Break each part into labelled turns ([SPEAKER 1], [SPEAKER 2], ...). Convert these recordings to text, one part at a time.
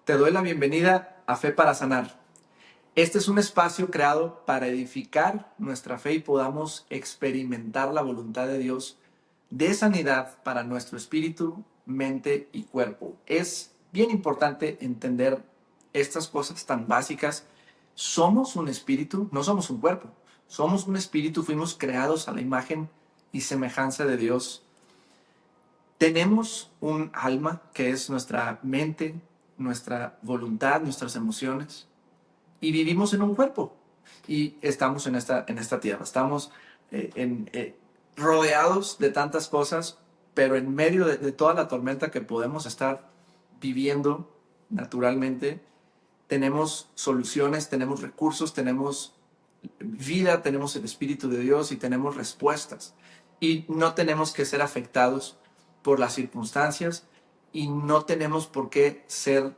[SPEAKER 1] Te doy la bienvenida a Fe para Sanar. Este es un espacio creado para edificar nuestra fe y podamos experimentar la voluntad de Dios de sanidad para nuestro espíritu, mente y cuerpo. Es bien importante entender estas cosas tan básicas. Somos un espíritu, no somos un cuerpo. Somos un espíritu, fuimos creados a la imagen y semejanza de Dios. Tenemos un alma que es nuestra mente, nuestra voluntad, nuestras emociones, y vivimos en un cuerpo y estamos en esta tierra. Estamos rodeados de tantas cosas, pero en medio de toda la tormenta que podemos estar viviendo naturalmente, tenemos soluciones, tenemos recursos, tenemos vida, tenemos el Espíritu de Dios y tenemos respuestas. Y no tenemos que ser afectados por las circunstancias y no tenemos por qué ser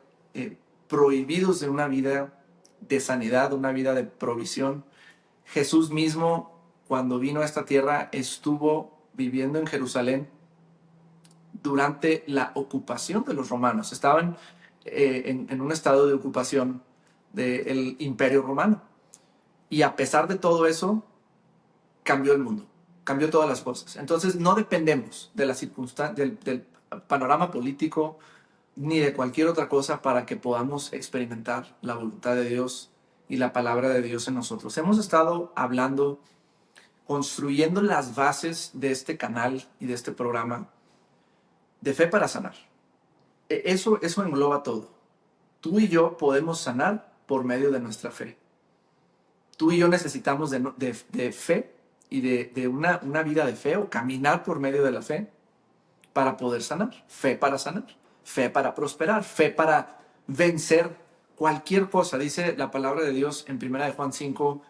[SPEAKER 1] prohibidos de una vida de sanidad, una vida de provisión. Jesús mismo, cuando vino a esta tierra, estuvo viviendo en Jerusalén durante la ocupación de los romanos. Estaban en un estado de ocupación del Imperio Romano. Y a pesar de todo eso, cambió el mundo, cambió todas las cosas. Entonces no dependemos de la circunstancia, del panorama político, ni de cualquier otra cosa para que podamos experimentar la voluntad de Dios y la palabra de Dios en nosotros. Hemos estado hablando, construyendo las bases de este canal y de este programa de Fe para Sanar. Eso engloba todo. Tú y yo podemos sanar por medio de nuestra fe. Tú y yo necesitamos de fe y de una vida de fe o caminar por medio de la fe para poder sanar. Fe para sanar, fe para prosperar, fe para vencer cualquier cosa. Dice la palabra de Dios en 1 Juan 5,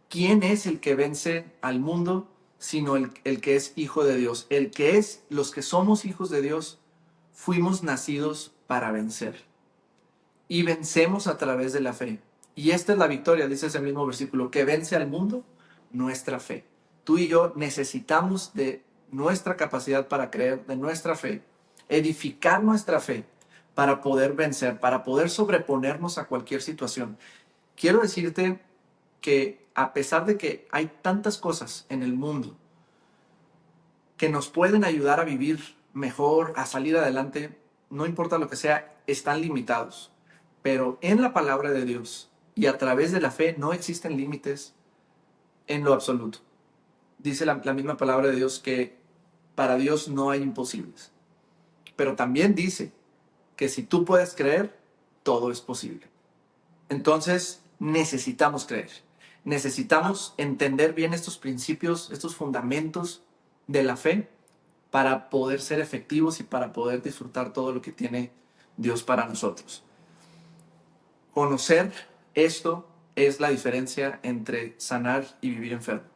[SPEAKER 1] ¿quién es el que vence al mundo sino el que es hijo de Dios? Los que somos hijos de Dios, fuimos nacidos para vencer. Y vencemos a través de la fe. Y esta es la victoria, dice ese mismo versículo, que vence al mundo, nuestra fe. Tú y yo necesitamos de nuestra capacidad para creer, de nuestra fe, edificar nuestra fe para poder vencer, para poder sobreponernos a cualquier situación. Quiero decirte que a pesar de que hay tantas cosas en el mundo que nos pueden ayudar a vivir mejor, a salir adelante, no importa lo que sea, están limitados. Pero en la palabra de Dios y a través de la fe no existen límites en lo absoluto. Dice la misma palabra de Dios que para Dios no hay imposibles. Pero también dice que si tú puedes creer, todo es posible. Entonces necesitamos creer. Necesitamos entender bien estos principios, estos fundamentos de la fe para poder ser efectivos y para poder disfrutar todo lo que tiene Dios para nosotros. Conocer esto es la diferencia entre sanar y vivir enfermo,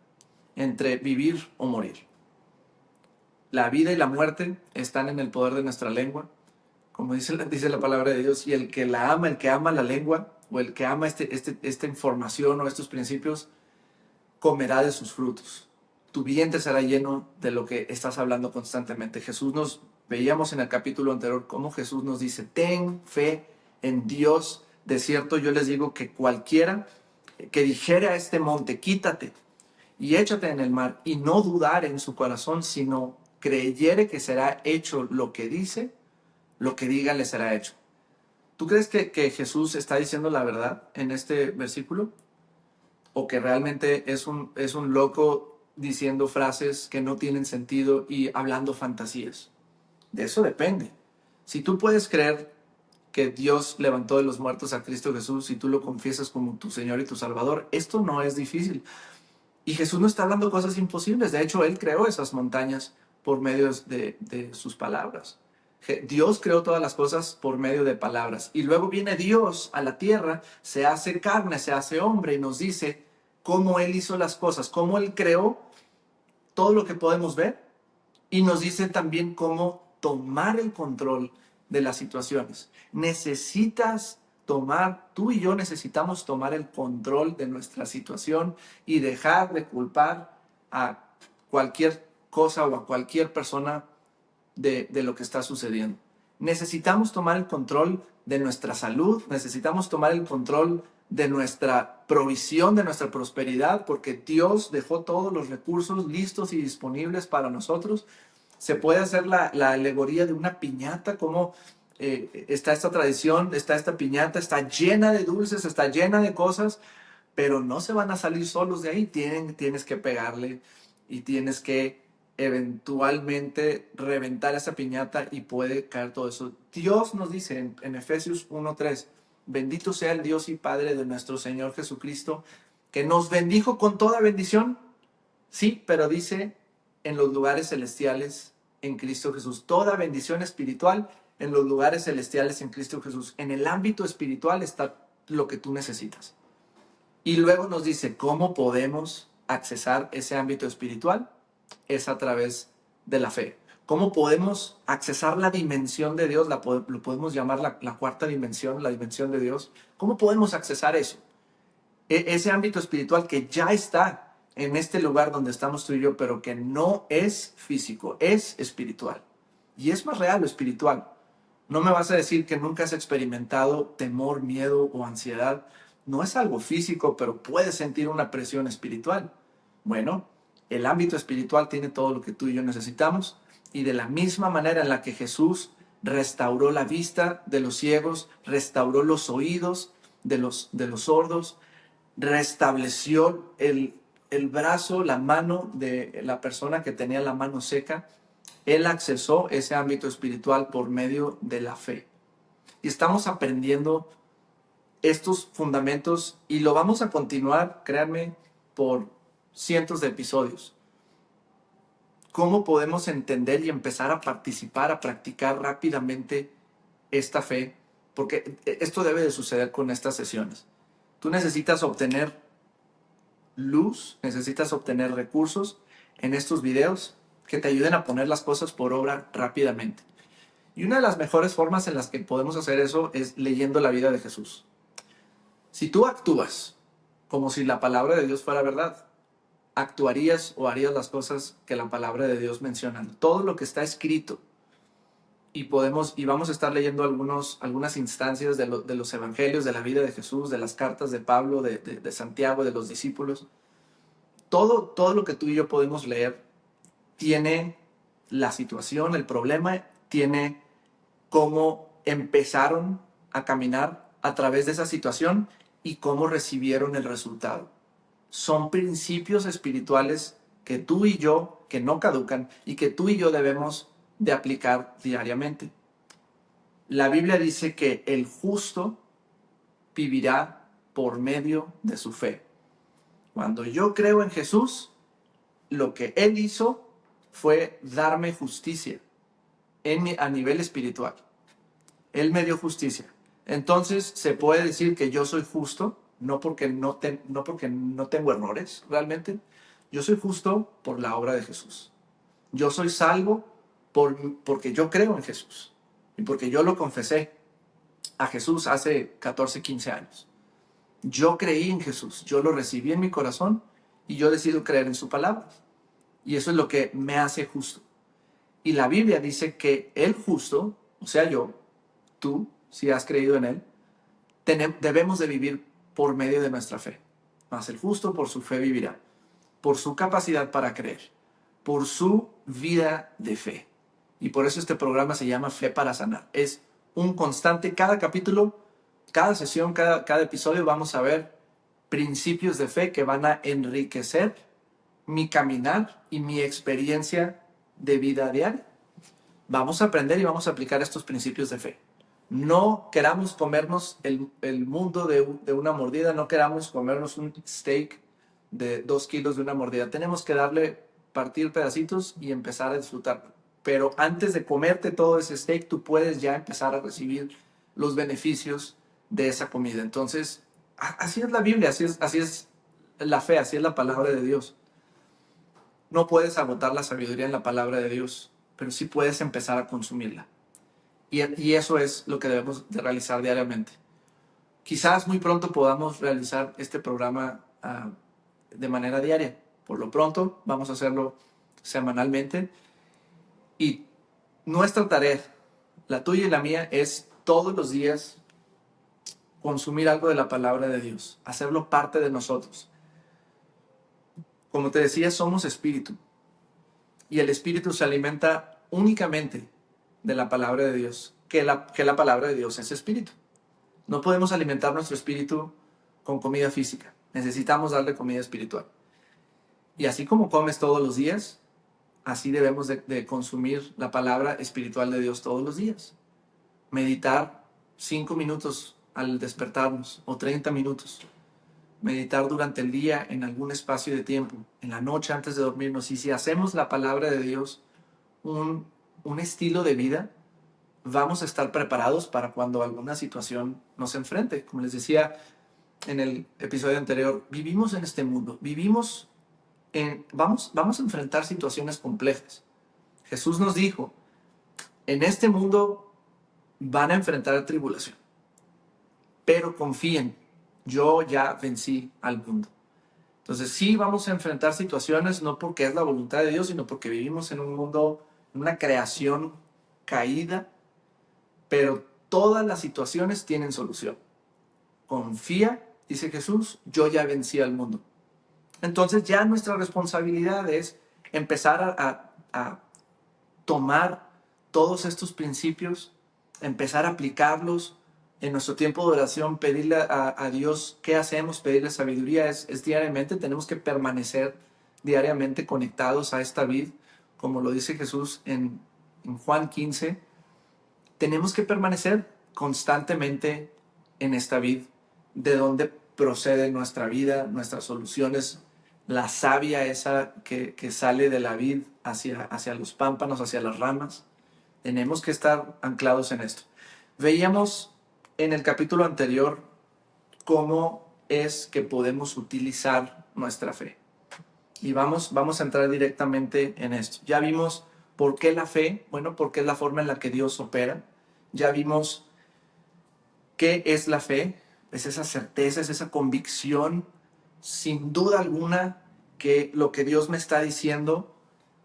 [SPEAKER 1] entre vivir o morir. La vida y la muerte están en el poder de nuestra lengua, como dice la palabra de Dios, y el que ama la lengua, o el que ama esta información o estos principios, comerá de sus frutos. Tu vientre será lleno de lo que estás hablando constantemente. Veíamos en el capítulo anterior cómo Jesús nos dice, ten fe en Dios. De cierto, yo les digo que cualquiera que dijere a este monte, quítate y échate en el mar, y no dudar en su corazón, sino creyere que será hecho lo que dice, lo que diga le será hecho. ¿Tú crees que Jesús está diciendo la verdad en este versículo? ¿O que realmente es un loco diciendo frases que no tienen sentido y hablando fantasías? De eso depende. Si tú puedes creer que Dios levantó de los muertos a Cristo Jesús y tú lo confiesas como tu Señor y tu Salvador, esto no es difícil. Y Jesús no está hablando cosas imposibles. De hecho, Él creó esas montañas por medio de sus palabras. Dios creó todas las cosas por medio de palabras. Y luego viene Dios a la tierra, se hace carne, se hace hombre y nos dice cómo Él hizo las cosas, cómo Él creó todo lo que podemos ver. Y nos dice también cómo tomar el control de las situaciones. Tú y yo necesitamos tomar el control de nuestra situación y dejar de culpar a cualquier cosa o a cualquier persona de lo que está sucediendo. Necesitamos tomar el control de nuestra salud, necesitamos tomar el control de nuestra provisión, de nuestra prosperidad, porque Dios dejó todos los recursos listos y disponibles para nosotros. Se puede hacer la alegoría de una piñata, como está esta tradición, está esta piñata, está llena de dulces, está llena de cosas, pero no se van a salir solos de ahí. Tienes que pegarle y tienes que eventualmente reventar esa piñata y puede caer todo eso. Dios nos dice en Efesios 1:3, bendito sea el Dios y Padre de nuestro Señor Jesucristo, que nos bendijo con toda bendición. Sí, pero dice en los lugares celestiales en Cristo Jesús. Toda bendición espiritual en los lugares celestiales en Cristo Jesús. En el ámbito espiritual está lo que tú necesitas. Y luego nos dice, ¿cómo podemos accesar ese ámbito espiritual? Es a través de la fe. ¿Cómo podemos accesar la dimensión de Dios? Lo podemos llamar la cuarta dimensión, la dimensión de Dios. ¿Cómo podemos accesar eso? Ese ámbito espiritual que ya está en este lugar donde estamos tú y yo, pero que no es físico, es espiritual. Y es más real lo espiritual. No me vas a decir que nunca has experimentado temor, miedo o ansiedad. No es algo físico, pero puedes sentir una presión espiritual. Bueno, el ámbito espiritual tiene todo lo que tú y yo necesitamos. Y de la misma manera en la que Jesús restauró la vista de los ciegos, restauró los oídos de los sordos, restableció el brazo, la mano de la persona que tenía la mano seca, él accesó ese ámbito espiritual por medio de la fe. Y estamos aprendiendo estos fundamentos y lo vamos a continuar, créanme, por cientos de episodios. ¿Cómo podemos entender y empezar a participar, a practicar rápidamente esta fe? Porque esto debe de suceder con estas sesiones. Tú necesitas obtener luz, necesitas obtener recursos en estos videos que te ayuden a poner las cosas por obra rápidamente. Y una de las mejores formas en las que podemos hacer eso es leyendo la vida de Jesús. Si tú actúas como si la palabra de Dios fuera verdad, actuarías o harías las cosas que la palabra de Dios menciona. Todo lo que está escrito. Y vamos a estar leyendo algunas instancias de los evangelios, de la vida de Jesús, de las cartas de Pablo, de Santiago, de los discípulos. Todo lo que tú y yo podemos leer tiene la situación, el problema, tiene cómo empezaron a caminar a través de esa situación y cómo recibieron el resultado. Son principios espirituales que tú y yo, que no caducan y que tú y yo debemos de aplicar diariamente. La Biblia dice que el justo vivirá por medio de su fe. Cuando yo creo en Jesús, lo que Él hizo fue darme justicia a nivel espiritual. Él me dio justicia. Entonces se puede decir que yo soy justo, no porque no tengo errores realmente. Yo soy justo por la obra de Jesús. Yo soy salvo porque yo creo en Jesús y porque yo lo confesé a Jesús hace 14, 15 años. Yo creí en Jesús, yo lo recibí en mi corazón y yo decido creer en su palabra. Y eso es lo que me hace justo. Y la Biblia dice que el justo, o sea yo, tú, si has creído en él, debemos de vivir por medio de nuestra fe. Mas el justo por su fe vivirá, por su capacidad para creer, por su vida de fe. Y por eso este programa se llama Fe para Sanar. Es un constante, cada capítulo, cada sesión, cada episodio vamos a ver principios de fe que van a enriquecer mi caminar y mi experiencia de vida diaria. Vamos a aprender y vamos a aplicar estos principios de fe. No queramos comernos el mundo de una mordida, no queramos comernos un steak de 2 kilos de una mordida. Tenemos que partir pedacitos y empezar a disfrutar. Pero antes de comerte todo ese steak, tú puedes ya empezar a recibir los beneficios de esa comida. Entonces, así es la Biblia, así es la fe, así es la palabra de Dios. No puedes agotar la sabiduría en la palabra de Dios, pero sí puedes empezar a consumirla. Y eso es lo que debemos de realizar diariamente. Quizás muy pronto podamos realizar este programa de manera diaria. Por lo pronto, vamos a hacerlo semanalmente. Y nuestra tarea, la tuya y la mía, es todos los días consumir algo de la palabra de Dios, hacerlo parte de nosotros. Como te decía, somos espíritu y el espíritu se alimenta únicamente de la palabra de Dios, que la palabra de Dios es espíritu. No podemos alimentar nuestro espíritu con comida física, necesitamos darle comida espiritual. Y así como comes todos los días, así debemos de consumir la palabra espiritual de Dios todos los días. Meditar 5 minutos al despertarnos o 30 minutos. Meditar durante el día en algún espacio de tiempo, en la noche antes de dormirnos. Y si hacemos la palabra de Dios un estilo de vida, vamos a estar preparados para cuando alguna situación nos enfrente. Como les decía en el episodio anterior, vivimos en este mundo, vamos a enfrentar situaciones complejas. Jesús nos dijo, en este mundo van a enfrentar tribulación, pero confíen, yo ya vencí al mundo. Entonces sí vamos a enfrentar situaciones, no porque es la voluntad de Dios, sino porque vivimos en un mundo, en una creación caída, pero todas las situaciones tienen solución. Confía, dice Jesús, yo ya vencí al mundo. Entonces ya nuestra responsabilidad es empezar a tomar todos estos principios, empezar a aplicarlos en nuestro tiempo de oración, pedirle a Dios qué hacemos, pedirle sabiduría, es diariamente, tenemos que permanecer diariamente conectados a esta vid, como lo dice Jesús en Juan 15, tenemos que permanecer constantemente en esta vid, de donde procede nuestra vida, nuestras soluciones, la savia esa que sale de la vid hacia los pámpanos, hacia las ramas. Tenemos que estar anclados en esto. Veíamos en el capítulo anterior cómo es que podemos utilizar nuestra fe. Y vamos a entrar directamente en esto. Ya vimos por qué la fe, bueno, porque es la forma en la que Dios opera. Ya vimos qué es la fe, es esa certeza, es esa convicción, sin duda alguna, que lo que Dios me está diciendo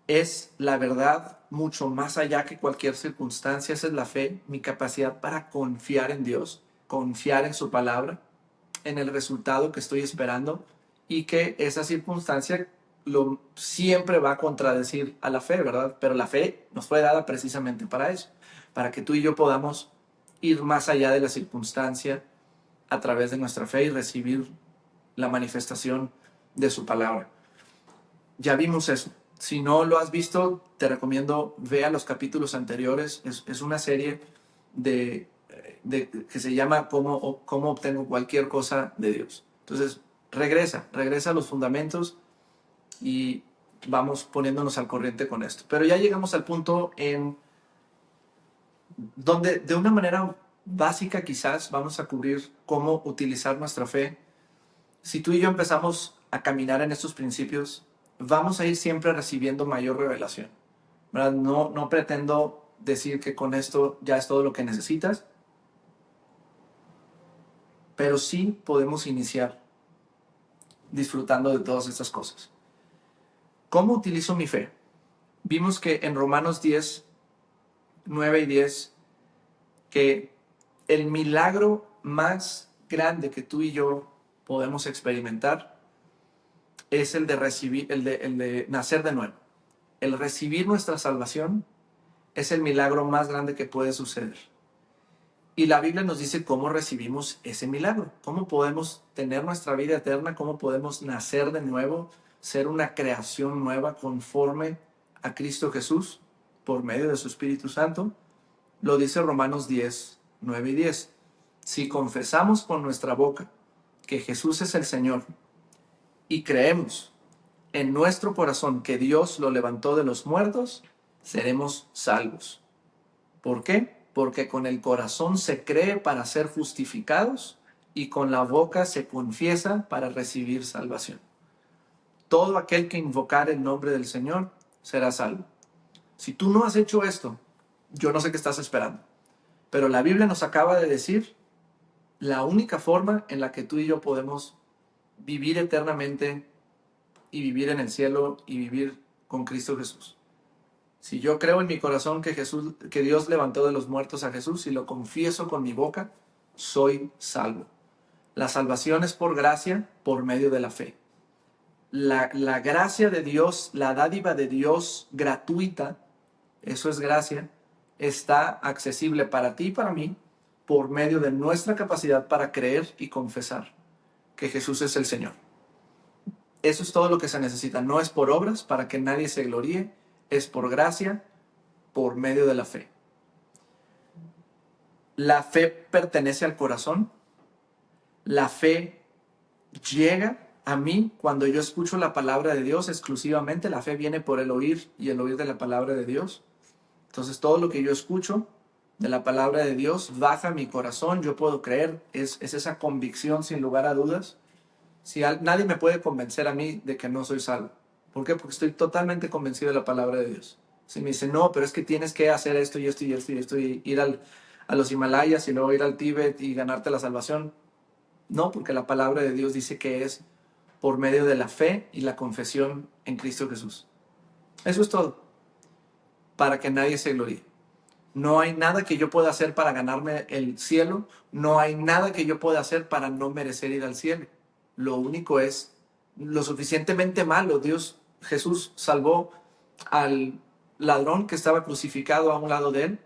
[SPEAKER 1] es la verdad, mucho más allá que cualquier circunstancia. Esa es la fe, mi capacidad para confiar en Dios, confiar en su palabra, en el resultado que estoy esperando, y que esa circunstancia siempre va a contradecir a la fe, ¿verdad? Pero la fe nos fue dada precisamente para eso, para que tú y yo podamos ir más allá de la circunstancia a través de nuestra fe y recibir la manifestación de su palabra. Ya vimos eso. Si no lo has visto, te recomiendo vea los capítulos anteriores. Es una serie que se llama cómo obtengo cualquier cosa de Dios. Entonces, regresa a los fundamentos y vamos poniéndonos al corriente con esto. Pero ya llegamos al punto en donde de una manera básica quizás vamos a cubrir cómo utilizar nuestra fe. Si tú y yo empezamos a caminar en estos principios, vamos a ir siempre recibiendo mayor revelación, ¿verdad? No pretendo decir que con esto ya es todo lo que necesitas, pero sí podemos iniciar disfrutando de todas estas cosas. ¿Cómo utilizo mi fe? Vimos que en Romanos 10, 9 y 10, que el milagro más grande que tú y yo podemos experimentar es el de recibir, el de nacer de nuevo. El recibir nuestra salvación es el milagro más grande que puede suceder. Y la Biblia nos dice cómo recibimos ese milagro, cómo podemos tener nuestra vida eterna, cómo podemos nacer de nuevo, ser una creación nueva conforme a Cristo Jesús por medio de su Espíritu Santo. Lo dice Romanos 10, 9 y 10. Si confesamos con nuestra boca que Jesús es el Señor y creemos en nuestro corazón que Dios lo levantó de los muertos, seremos salvos. ¿Por qué? Porque con el corazón se cree para ser justificados y con la boca se confiesa para recibir salvación. Todo aquel que invocar el nombre del Señor será salvo. Si tú no has hecho esto, yo no sé qué estás esperando. Pero la Biblia nos acaba de decir la única forma en la que tú y yo podemos vivir eternamente y vivir en el cielo y vivir con Cristo Jesús. Si yo creo en mi corazón que Dios levantó de los muertos a Jesús y lo confieso con mi boca, soy salvo. La salvación es por gracia, por medio de la fe. La gracia de Dios, la dádiva de Dios gratuita, eso es gracia, está accesible para ti y para mí por medio de nuestra capacidad para creer y confesar que Jesús es el Señor. Eso es todo lo que se necesita. No es por obras para que nadie se gloríe, es por gracia, por medio de la fe. La fe pertenece al corazón. La fe llega a mí cuando yo escucho la palabra de Dios exclusivamente. La fe viene por el oír y el oír de la palabra de Dios. Entonces todo lo que yo escucho de la palabra de Dios baja a mi corazón. Yo puedo creer. Es esa convicción sin lugar a dudas. Nadie me puede convencer a mí de que no soy salvo. ¿Por qué? Porque estoy totalmente convencido de la palabra de Dios. Si me dicen, no, pero es que tienes que hacer esto y esto y esto y esto, y ir a los Himalayas y luego ir al Tíbet y ganarte la salvación. No, porque la palabra de Dios dice que es por medio de la fe y la confesión en Cristo Jesús. Eso es todo. Para que nadie se gloríe. No hay nada que yo pueda hacer para ganarme el cielo. No hay nada que yo pueda hacer para no merecer ir al cielo. Lo único es lo suficientemente malo. Jesús salvó al ladrón que estaba crucificado a un lado de él,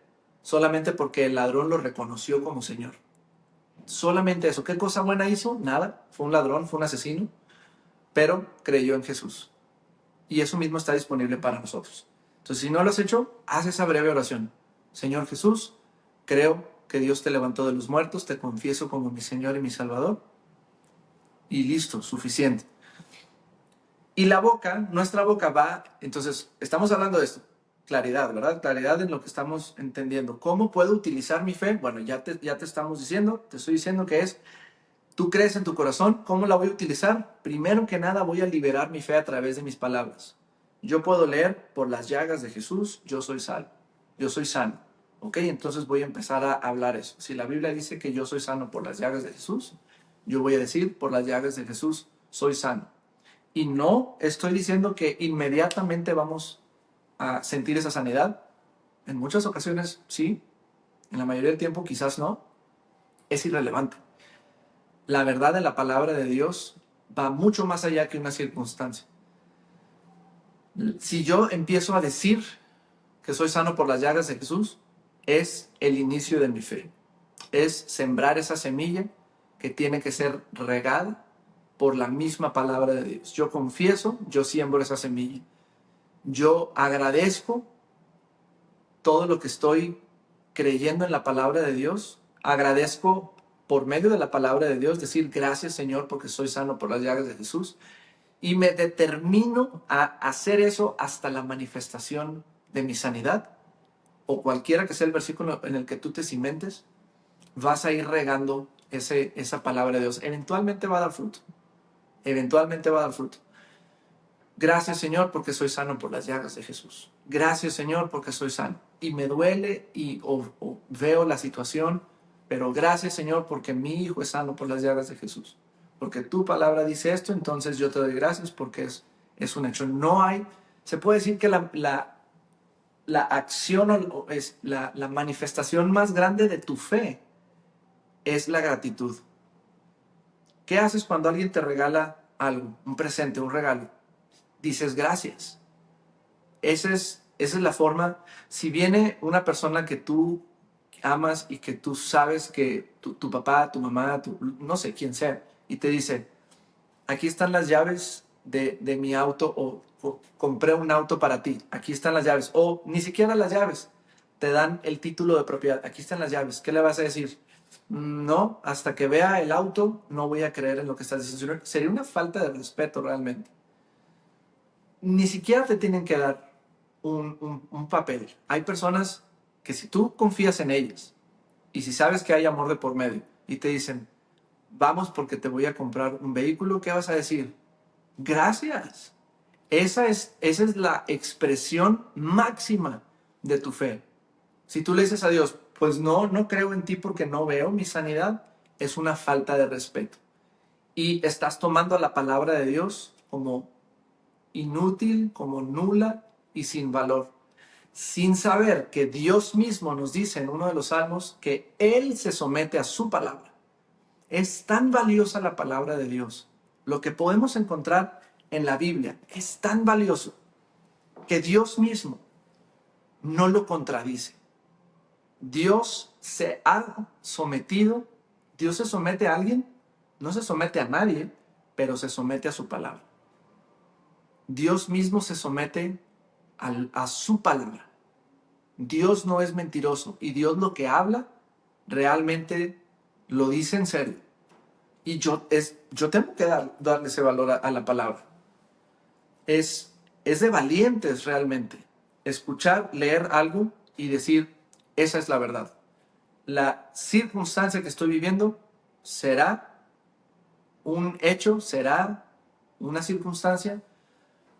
[SPEAKER 1] solamente porque el ladrón lo reconoció como Señor. Solamente eso. ¿Qué cosa buena hizo? Nada. Fue un ladrón, fue un asesino, pero creyó en Jesús. Y eso mismo está disponible para nosotros. Entonces, si no lo has hecho, haz esa breve oración. Señor Jesús, creo que Dios te levantó de los muertos, te confieso como mi Señor y mi Salvador. Y listo, suficiente. Y la boca, nuestra boca va, entonces, estamos hablando de esto, claridad, ¿verdad? Claridad en lo que estamos entendiendo. ¿Cómo puedo utilizar mi fe? Bueno, ya te estamos diciendo, te estoy diciendo que es, tú crees en tu corazón, ¿cómo la voy a utilizar? Primero que nada voy a liberar mi fe a través de mis palabras. Yo puedo leer, por las llagas de Jesús, yo soy salvo, yo soy sano. ¿Ok? Entonces voy a empezar a hablar eso. Si la Biblia dice que yo soy sano por las llagas de Jesús, yo voy a decir, por las llagas de Jesús, soy sano. Y no estoy diciendo que inmediatamente vamos a sentir esa sanidad. En muchas ocasiones sí, en la mayoría del tiempo quizás no. Es irrelevante. La verdad de la palabra de Dios va mucho más allá que una circunstancia. Si yo empiezo a decir que soy sano por las llagas de Jesús, es el inicio de mi fe. Es sembrar esa semilla que tiene que ser regada por la misma palabra de Dios. Yo confieso, yo siembro esa semilla. Yo agradezco todo lo que estoy creyendo en la palabra de Dios. Agradezco por medio de la palabra de Dios decir gracias Señor porque soy sano por las llagas de Jesús. Y me determino a hacer eso hasta la manifestación de mi sanidad. O cualquiera que sea el versículo en el que tú te cimentes, vas a ir regando esa palabra de Dios. Eventualmente va a dar fruto. Eventualmente va a dar fruto. Gracias Señor porque soy sano por las llagas de Jesús. Gracias Señor porque soy sano. Y me duele o veo la situación, pero gracias Señor porque mi hijo es sano por las llagas de Jesús. Porque tu palabra dice esto, entonces yo te doy gracias porque es un hecho. No hay, se puede decir que la acción es la manifestación más grande de tu fe es la gratitud. ¿Qué haces cuando alguien te regala algo, un presente, un regalo? Dices gracias. Esa es la forma. Si viene una persona que tú amas y que tú sabes que tu papá, tu mamá, no sé quién sea, y te dice, aquí están las llaves de mi auto o compré un auto para ti, aquí están las llaves, o ni siquiera las llaves, te dan el título de propiedad, aquí están las llaves, ¿qué le vas a decir? No, hasta que vea el auto no voy a creer en lo que estás diciendo. Sería una falta de respeto realmente. Ni siquiera te tienen que dar un papel. Hay personas que si tú confías en ellas y si sabes que hay amor de por medio y te dicen, vamos porque te voy a comprar un vehículo, ¿qué vas a decir? Gracias. Esa es la expresión máxima de tu fe. Si tú le dices a Dios, pues no creo en ti porque no veo mi sanidad, es una falta de respeto. Y estás tomando la palabra de Dios como inútil, como nula y sin valor. sin saber que Dios mismo nos dice en uno de los salmos que Él se somete a su palabra. Es tan valiosa la palabra de Dios. Lo que podemos encontrar en la Biblia es tan valioso que Dios mismo no lo contradice. Dios se ha sometido, Dios se somete a alguien, no se somete a nadie, pero se somete a su palabra. Dios mismo se somete a su palabra. Dios no es mentiroso y Dios lo que habla realmente lo dice en serio. Y yo tengo que darle ese valor a la palabra. Es de valientes realmente escuchar, leer algo y decir, esa es la verdad. La circunstancia que estoy viviendo será un hecho, será una circunstancia,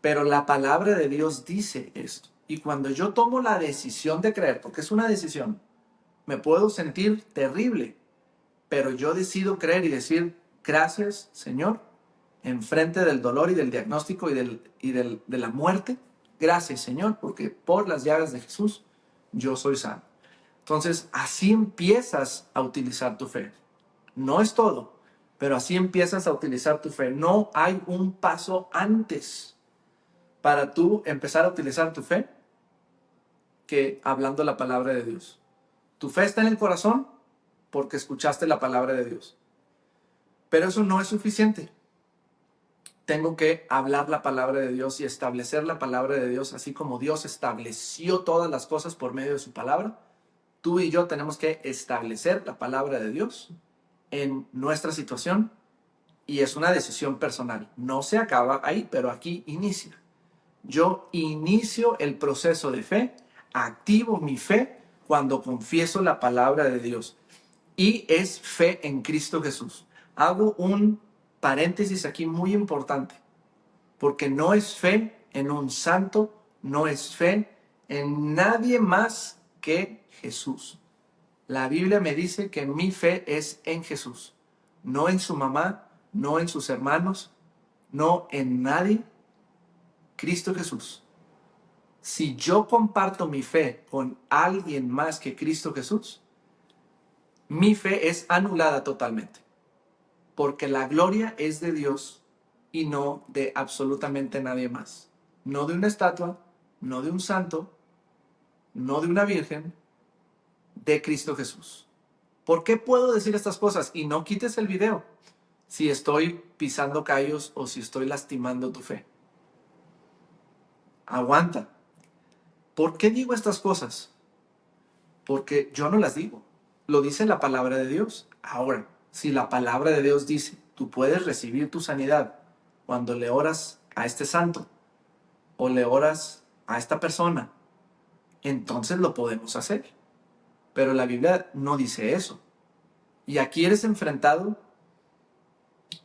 [SPEAKER 1] pero la palabra de Dios dice esto. Y cuando yo tomo la decisión de creer, porque es una decisión, me puedo sentir terrible, pero yo decido creer y decir, gracias, Señor, enfrente del dolor y del diagnóstico y de la muerte. Gracias, Señor, porque por las llagas de Jesús yo soy sano. Entonces, así empiezas a utilizar tu fe. No es todo, pero así empiezas a utilizar tu fe. No hay un paso antes para tú empezar a utilizar tu fe que hablando la palabra de Dios. Tu fe está en el corazón porque escuchaste la palabra de Dios. Pero eso no es suficiente. Tengo que hablar la palabra de Dios y establecer la palabra de Dios, así como Dios estableció todas las cosas por medio de su palabra. Tú y yo tenemos que establecer la palabra de Dios en nuestra situación y es una decisión personal. No se acaba ahí, pero aquí inicia. Yo inicio el proceso de fe, activo mi fe cuando confieso la palabra de Dios. Y es fe en Cristo Jesús. Hago un paréntesis aquí muy importante, porque no es fe en un santo, no es fe en nadie más que Jesús. La Biblia me dice que mi fe es en Jesús, no en su mamá, no en sus hermanos, no en nadie, Cristo Jesús. Si yo comparto mi fe con alguien más que Cristo Jesús, mi fe es anulada totalmente, porque la gloria es de Dios y no de absolutamente nadie más. No de una estatua, no de un santo, no de una virgen, de Cristo Jesús. ¿Por qué puedo decir estas cosas? Y no quites el video si estoy pisando callos o si estoy lastimando tu fe. Aguanta. ¿Por qué digo estas cosas? Porque yo no las digo. Lo dice la palabra de Dios. Ahora, si la palabra de Dios dice, tú puedes recibir tu sanidad cuando le oras a este santo o le oras a esta persona, entonces lo podemos hacer. Pero la Biblia no dice eso. Y aquí eres enfrentado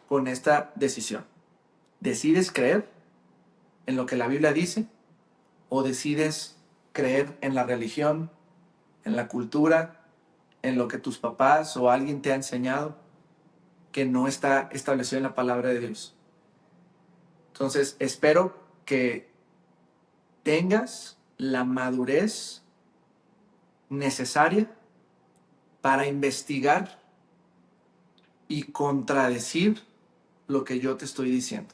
[SPEAKER 1] con esta decisión. ¿Decides creer en lo que la Biblia dice o decides creer en la religión, en la cultura, en lo que tus papás o alguien te ha enseñado que no está establecido en la palabra de Dios? Entonces, espero que tengas la madurez necesaria para investigar y contradecir lo que yo te estoy diciendo.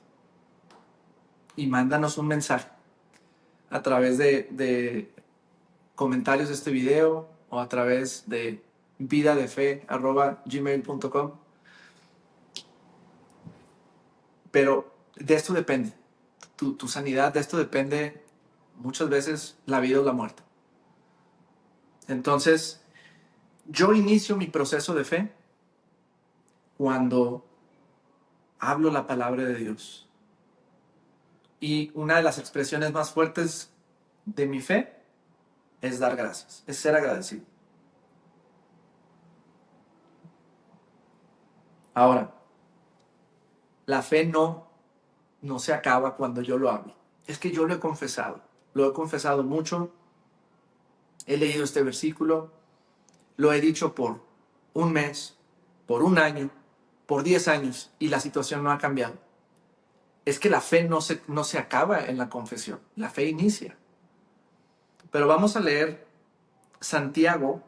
[SPEAKER 1] Y mándanos un mensaje a través de comentarios de este video o a través de vidadefe@gmail.com. Pero de esto depende tu sanidad, de esto depende muchas veces la vida o la muerte. Entonces, yo inicio mi proceso de fe cuando hablo la palabra de Dios. Y una de las expresiones más fuertes de mi fe es dar gracias, es ser agradecido. Ahora, la fe no se acaba cuando yo lo hablo. Es que yo lo he confesado mucho, he leído este versículo, lo he dicho por un mes, por un año, por 10 años y la situación no ha cambiado. Es que la fe no se acaba en la confesión, la fe inicia. Pero vamos a leer Santiago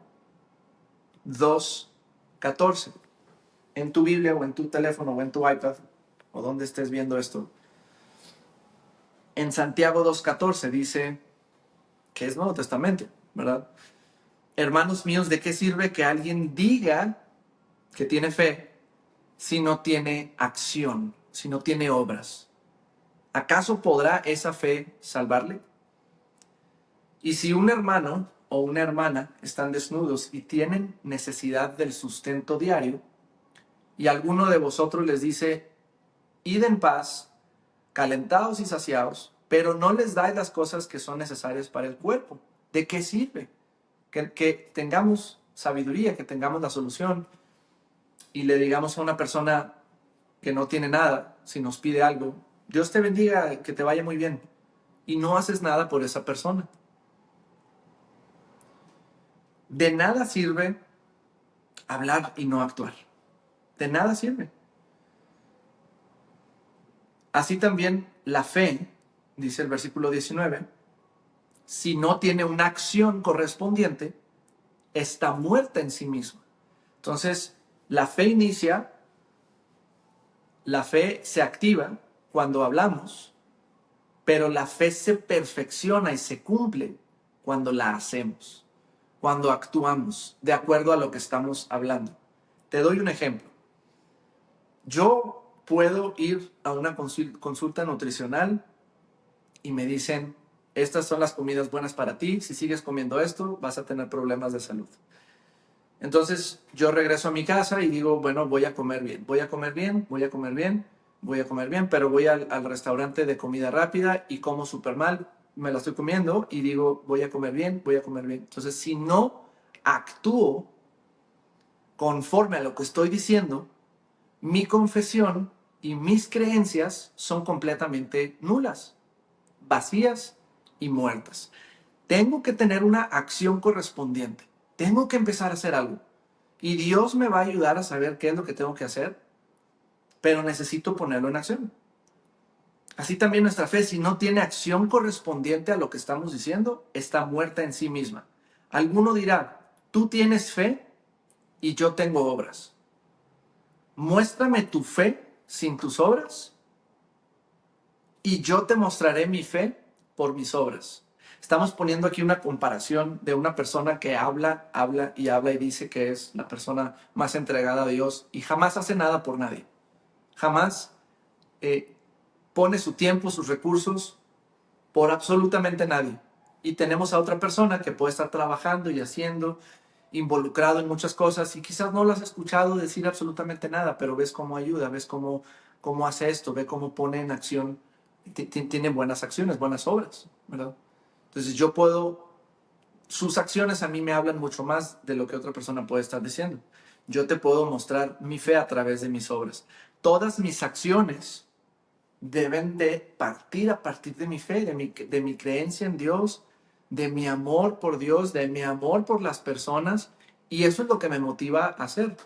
[SPEAKER 1] 2:14. En tu Biblia o en tu teléfono o en tu iPad o donde estés viendo esto. En Santiago 2:14 dice, que es Nuevo Testamento, ¿verdad? Hermanos míos, ¿de qué sirve que alguien diga que tiene fe si no tiene acción, si no tiene obras? ¿Acaso podrá esa fe salvarle? Y si un hermano o una hermana están desnudos y tienen necesidad del sustento diario, y alguno de vosotros les dice, id en paz, calentados y saciados, pero no les dais las cosas que son necesarias para el cuerpo, ¿de qué sirve? Que tengamos sabiduría, que tengamos la solución y le digamos a una persona que no tiene nada, si nos pide algo, Dios te bendiga, que te vaya muy bien, y no haces nada por esa persona. De nada sirve hablar y no actuar. De nada sirve. Así también la fe, dice el versículo 19, si no tiene una acción correspondiente, está muerta en sí misma. Entonces, la fe inicia, la fe se activa cuando hablamos, pero la fe se perfecciona y se cumple cuando la hacemos, cuando actuamos de acuerdo a lo que estamos hablando. Te doy un ejemplo. Yo puedo ir a una consulta nutricional y me dicen, estas son las comidas buenas para ti, si sigues comiendo esto vas a tener problemas de salud. Entonces yo regreso a mi casa y digo, bueno, voy a comer bien, voy a comer bien, voy a comer bien, voy a comer bien, pero voy al restaurante de comida rápida y como súper mal, me la estoy comiendo y digo, voy a comer bien, voy a comer bien. Entonces, si no actúo conforme a lo que estoy diciendo, mi confesión y mis creencias son completamente nulas, vacías y muertas. Tengo que tener una acción correspondiente. Tengo que empezar a hacer algo. Y Dios me va a ayudar a saber qué es lo que tengo que hacer, pero necesito ponerlo en acción. Así también nuestra fe, si no tiene acción correspondiente a lo que estamos diciendo, está muerta en sí misma. Alguno dirá, tú tienes fe y yo tengo obras. Muéstrame tu fe sin tus obras y yo te mostraré mi fe por mis obras. Estamos poniendo aquí una comparación de una persona que habla, habla y habla y dice que es la persona más entregada a Dios y jamás hace nada por nadie. Jamás pone su tiempo, sus recursos por absolutamente nadie. Y tenemos a otra persona que puede estar trabajando y haciendo, involucrado en muchas cosas y quizás no lo has escuchado decir absolutamente nada, pero ves cómo ayuda, ves cómo hace esto, ve cómo pone en acción, tiene buenas acciones, buenas obras, ¿verdad? Entonces yo puedo, sus acciones a mí me hablan mucho más de lo que otra persona puede estar diciendo. Yo te puedo mostrar mi fe a través de mis obras. Todas mis acciones deben de partir a partir de mi fe, de mi creencia en Dios, de mi amor por Dios, de mi amor por las personas, y eso es lo que me motiva a hacer.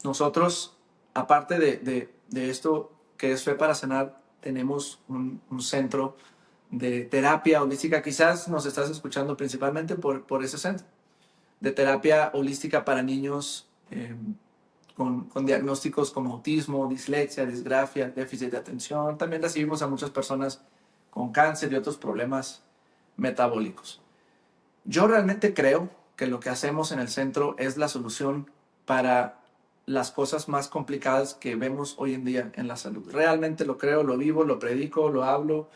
[SPEAKER 1] Nosotros, aparte de esto que es Fe para Sanar, tenemos un centro de terapia holística. Quizás nos estás escuchando principalmente por ese centro, de terapia holística para niños con diagnósticos como autismo, dislexia, disgrafia, déficit de atención. También recibimos a muchas personas con cáncer y otros problemas metabólicos. Yo realmente creo que lo que hacemos en el centro es la solución para las cosas más complicadas que vemos hoy en día en la salud. Realmente lo creo, lo vivo, lo predico, lo hablo,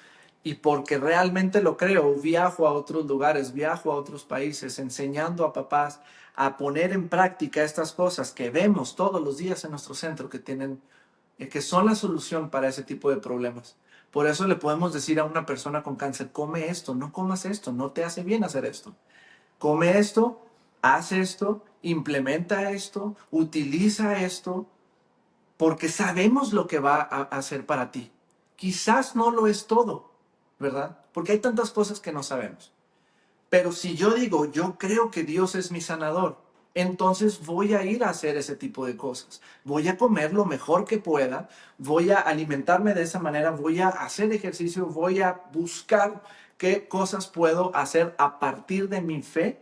[SPEAKER 1] y porque realmente lo creo, viajo a otros lugares, viajo a otros países, enseñando a papás a poner en práctica estas cosas que vemos todos los días en nuestro centro, que son la solución para ese tipo de problemas. Por eso le podemos decir a una persona con cáncer, come esto, no comas esto, no te hace bien hacer esto. Come esto, haz esto, implementa esto, utiliza esto, porque sabemos lo que va a hacer para ti. Quizás no lo es todo, ¿verdad? Porque hay tantas cosas que no sabemos. Pero si yo digo, yo creo que Dios es mi sanador, entonces voy a ir a hacer ese tipo de cosas. Voy a comer lo mejor que pueda, voy a alimentarme de esa manera, voy a hacer ejercicio, voy a buscar qué cosas puedo hacer a partir de mi fe.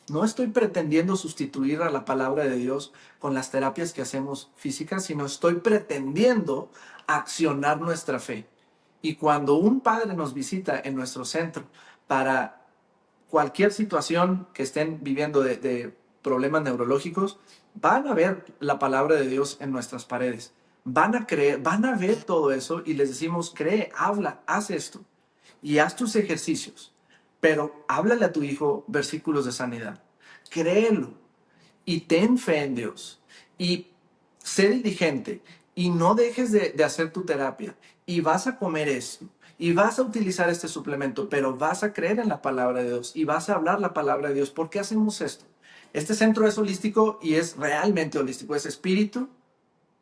[SPEAKER 1] No estoy pretendiendo sustituir a la palabra de Dios con las terapias que hacemos físicas, sino estoy pretendiendo accionar nuestra fe. Y cuando un padre nos visita en nuestro centro para cualquier situación que estén viviendo de problemas neurológicos, van a ver la palabra de Dios en nuestras paredes. Van a creer, van a ver todo eso y les decimos, cree, habla, haz esto y haz tus ejercicios. Pero háblale a tu hijo versículos de sanidad. Créelo y ten fe en Dios. Y sé diligente y no dejes de hacer tu terapia. Y vas a comer esto. Y vas a utilizar este suplemento, pero vas a creer en la palabra de Dios y vas a hablar la palabra de Dios. ¿Por qué hacemos esto? Este centro es holístico y es realmente holístico. Es espíritu,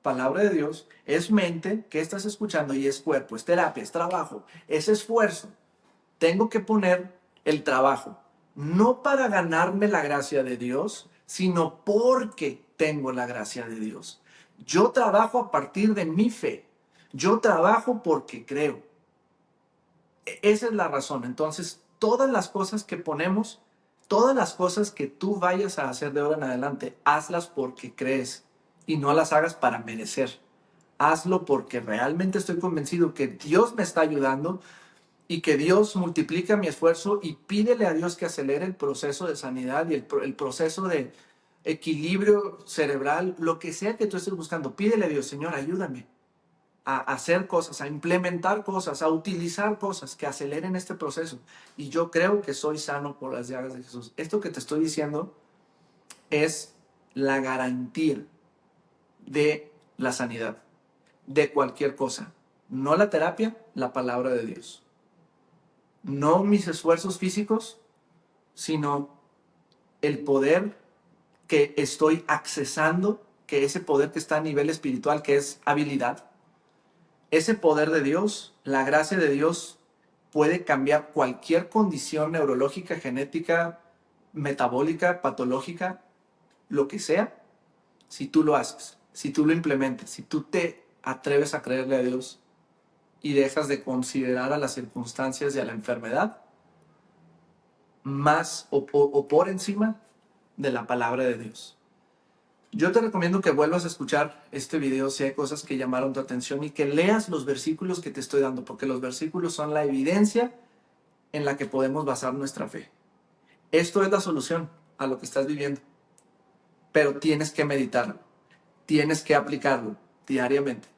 [SPEAKER 1] palabra de Dios, es mente, ¿qué estás escuchando? Y es cuerpo, es terapia, es trabajo, es esfuerzo. Tengo que poner el trabajo, no para ganarme la gracia de Dios, sino porque tengo la gracia de Dios. Yo trabajo a partir de mi fe. Yo trabajo porque creo. Esa es la razón. Entonces, todas las cosas que ponemos, todas las cosas que tú vayas a hacer de ahora en adelante, hazlas porque crees y no las hagas para merecer. Hazlo porque realmente estoy convencido que Dios me está ayudando y que Dios multiplica mi esfuerzo, y pídele a Dios que acelere el proceso de sanidad y el proceso de equilibrio cerebral, lo que sea que tú estés buscando. Pídele a Dios, Señor, ayúdame a hacer cosas, a implementar cosas, a utilizar cosas que aceleren este proceso. Y yo creo que soy sano por las llagas de Jesús. Esto que te estoy diciendo es la garantía de la sanidad, de cualquier cosa. No la terapia, la palabra de Dios. No mis esfuerzos físicos, sino el poder que estoy accesando, que ese poder que está a nivel espiritual, que es habilidad. Ese poder de Dios, la gracia de Dios, puede cambiar cualquier condición neurológica, genética, metabólica, patológica, lo que sea, si tú lo haces, si tú lo implementas, si tú te atreves a creerle a Dios y dejas de considerar a las circunstancias y a la enfermedad más o por encima de la palabra de Dios. Yo te recomiendo que vuelvas a escuchar este video si hay cosas que llamaron tu atención y que leas los versículos que te estoy dando, porque los versículos son la evidencia en la que podemos basar nuestra fe. Esto es la solución a lo que estás viviendo, pero tienes que meditarlo, tienes que aplicarlo diariamente.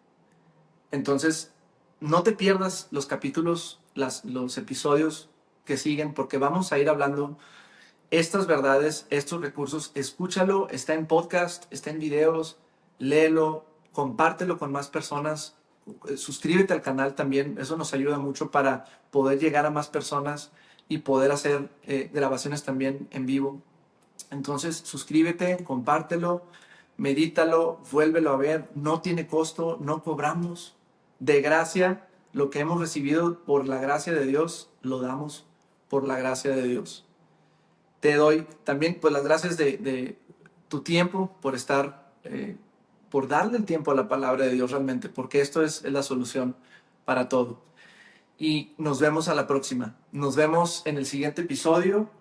[SPEAKER 1] Entonces, no te pierdas los capítulos, los episodios que siguen, porque vamos a ir hablando estas verdades, estos recursos. Escúchalo, está en podcast, está en videos, léelo, compártelo con más personas, suscríbete al canal también, eso nos ayuda mucho para poder llegar a más personas y poder hacer grabaciones también en vivo. Entonces, suscríbete, compártelo, medítalo, vuélvelo a ver, no tiene costo, no cobramos. De gracia, lo que hemos recibido por la gracia de Dios, lo damos por la gracia de Dios. Te doy también pues las gracias de tu tiempo por estar, por darle el tiempo a la palabra de Dios realmente, porque esto es la solución para todo. Y nos vemos a la próxima. Nos vemos en el siguiente episodio,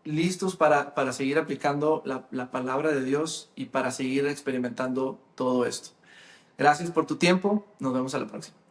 [SPEAKER 1] listos para seguir aplicando la palabra de Dios y para seguir experimentando todo esto. Gracias por tu tiempo. Nos vemos a la próxima.